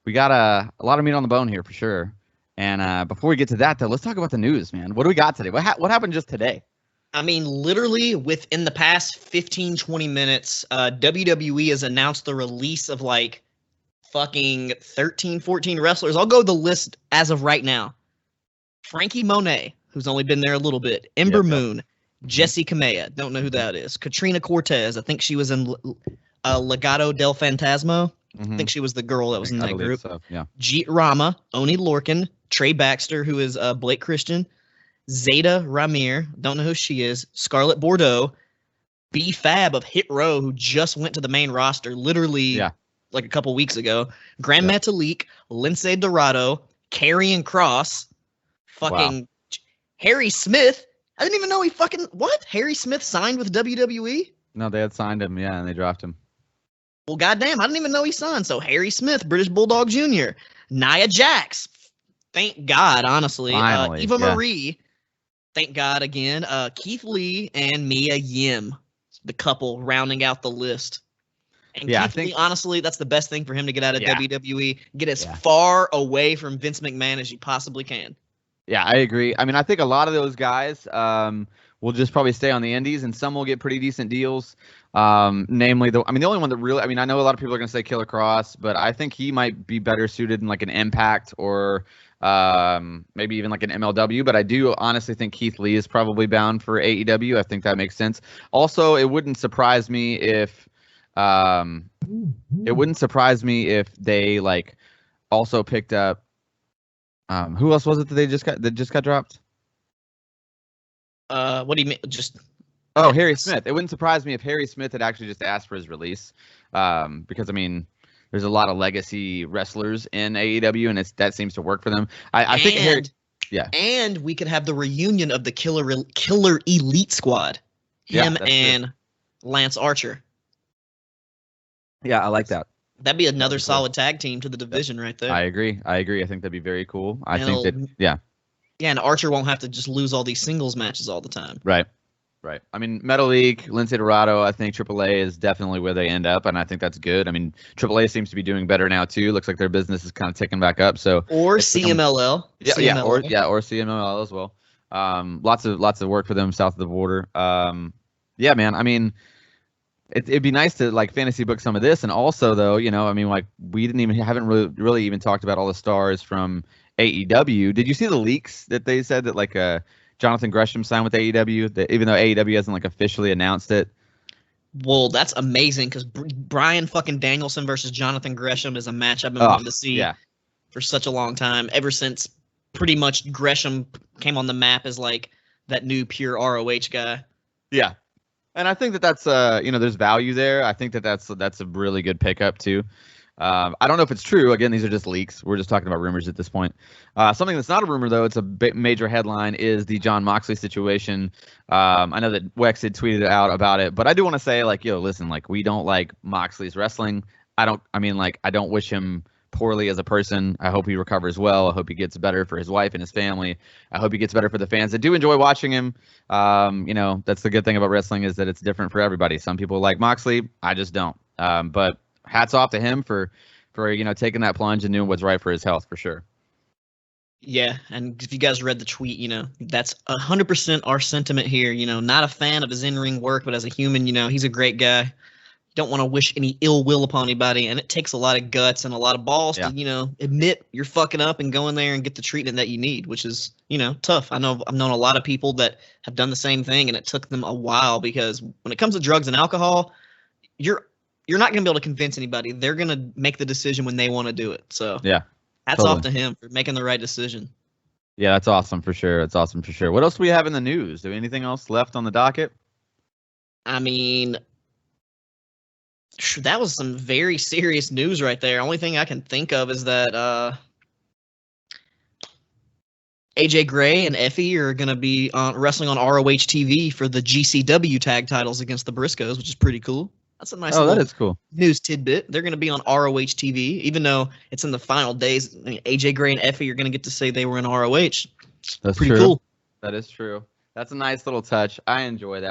we got a lot of meat on the bone here for sure. And before we get to that, though, let's talk about the news, man. What do we got today? What happened just today? I mean, literally within the past 15, 20 minutes, WWE has announced the release of like fucking 13, 14 wrestlers. I'll go the list as of right now. Frankie Monet, who's only been there a little bit. Ember Moon. Jessie Kamea. Don't know who that is. Katrina Cortez. I think she was in Legado del Fantasma. I think she was the girl that was in that group. So, yeah. Jeet Rama. Oni Lorcan. Trey Baxter, who is Blake Christian. Zeta Ramir, don't know who she is. Scarlett Bordeaux, B-Fab of Hit Row, who just went to the main roster literally like a couple weeks ago. Grand Metalik, Lindsay Dorado, Karrion Kross, fucking Harry Smith. I didn't even know he fucking what? Harry Smith signed with WWE? No, they had signed him, and they dropped him. Well, goddamn, I didn't even know he signed. So Harry Smith, British Bulldog Jr., Nia Jax. Thank God, honestly. Finally, Eva Marie. Thank God again. Keith Lee and Mia Yim, the couple rounding out the list. And Keith Lee, honestly, that's the best thing for him to get out of WWE. Get as far away from Vince McMahon as you possibly can. Yeah, I agree. I mean, I think a lot of those guys will just probably stay on the indies, and some will get pretty decent deals. Namely, the only one that really, I know a lot of people are going to say Killer Cross, but I think he might be better suited in like an Impact or maybe even like an MLW, but I do honestly think Keith Lee is probably bound for AEW. I think that makes sense. Also, it wouldn't surprise me if they like also picked up who else was it that just got dropped? What do you mean? Harry Smith. It wouldn't surprise me if Harry Smith had actually just asked for his release, because I mean, there's a lot of legacy wrestlers in AEW, and that seems to work for them. I think Harry, and we could have the reunion of the Killer Elite Squad, him and Lance Archer. Yeah, I like that. That'd be another solid tag team to the division right there. I agree. I think that'd be very cool. Yeah, and Archer won't have to just lose all these singles matches all the time. Right. I mean, Metal League, Lindsay Dorado, I think AAA is definitely where they end up, and I think that's good. I mean, AAA seems to be doing better now, too. Looks like their business is kind of ticking back up. Or CMLL. Or CMLL as well. Lots of work for them south of the border. Yeah, man. I mean, it'd be nice to, like, fantasy book some of this, and also, though, like, we haven't really even talked about all the stars from AEW. Did you see the leaks that they said that, like, Jonathan Gresham signed with AEW, even though AEW hasn't like officially announced it? Well, that's amazing because Brian fucking Danielson versus Jonathan Gresham is a match I've been wanting to see for such a long time. Ever since pretty much Gresham came on the map as like that new pure ROH guy. Yeah, and I think that's there's value there. I think that's a really good pickup too. I don't know if it's true. Again, these are just leaks. We're just talking about rumors at this point. Something that's not a rumor, though, it's a major headline, is the Jon Moxley situation. I know that Wex had tweeted out about it, but I do want to say, like, listen, like, we don't like Moxley's wrestling. I don't wish him poorly as a person. I hope he recovers well. I hope he gets better for his wife and his family. I hope he gets better for the fans that do enjoy watching him. That's the good thing about wrestling, is that it's different for everybody. Some people like Moxley. I just don't. But hats off to him for taking that plunge and doing what's right for his health, for sure. Yeah, and if you guys read the tweet, that's 100% our sentiment here. Not a fan of his in-ring work, but as a human, he's a great guy. Don't want to wish any ill will upon anybody, and it takes a lot of guts and a lot of balls to, admit you're fucking up and go in there and get the treatment that you need, which is, tough. I've known a lot of people that have done the same thing, and it took them a while, because when it comes to drugs and alcohol, you're not going to be able to convince anybody. They're going to make the decision when they want to do it. So hats off to him for making the right decision. Yeah, that's awesome for sure. What else do we have in the news? Do we have anything else left on the docket? I mean, that was some very serious news right there. Only thing I can think of is that AJ Gray and Effie are going to be wrestling on ROH TV for the GCW tag titles against the Briscoes, which is pretty cool. That's a nice that is cool news tidbit. They're going to be on ROH TV, even though it's in the final days. I mean, AJ Gray and Effie are going to get to say they were in ROH. That's pretty true. Cool. That is true. That's a nice little touch. I enjoy that.